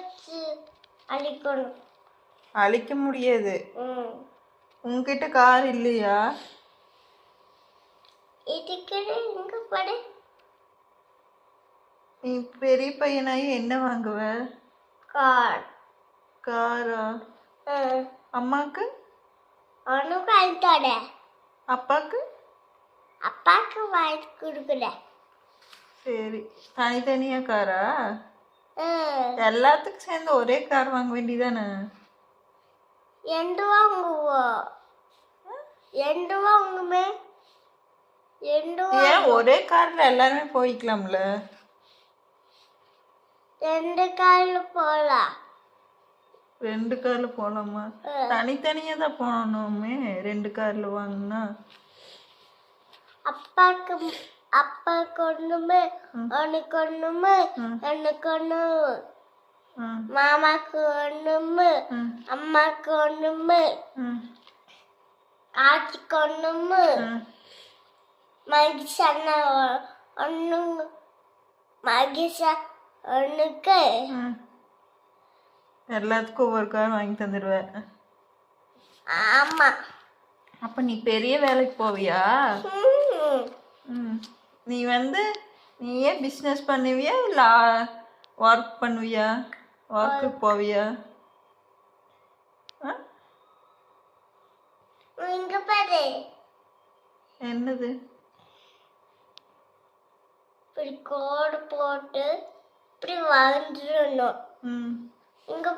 வச்சு அழிக்கணும். அழிக்க முடியாது. உங்ககிட்ட கார் இல்லையா? இதுக்குன்னு இங்க படு. நீ பெரிய பையனாயி என்ன வாங்குவ? கார். காரா? அம்மாக்கு? அவனுக்கு வாங்கி தர. அப்பாக்கு? அப்பாக்கு வாங்கி கொடுக்குற. சரி, தனித்தனியா காரா? எல்லாத்துக்கும் சேர்ந்து ஒரே கார் வாங்க வேண்டியதானே? எண்டு வாங்குவோம். எண்டு வாங்குமே. ஏன் ஒரே கார்ல எல்லாருமே போய்க்கலாம்ல? 2 கார்ல போலாம். 2 கார்ல போலாமா? தனித்தனியா தான் போகணுமே 2 கார்ல வாங்கினா. அப்பாக்கு ஒண்ணுமே, உனக்கு ஒண்ணுமே, எனக்கு ஒண்ணு, மாமாக்கு ஒண்ணுமே, அம்மாக்கு ஒண்ணுமே, ஆச்சிக்கு ஒண்ணுமே, மகிஷா ஒண்ணு, மகிஷா ஒண்ணுக்கு. எல்லாத்துக்கும் ஒவ்வொரு கார் வாங்கி தந்துடுவேன். ஆமா. அப்ப நீ பெரிய வேலைக்கு போவியா? நீ நீயே பிஸ்னஸ் பண்ணுவியா இல்ல ஒர்க் பண்ணுவியா? ஒர்க்கு போவியா? இங்க பாரு. என்னது? இப்படி கோடு போட்டு இப்படி வந்துடணும். இங்க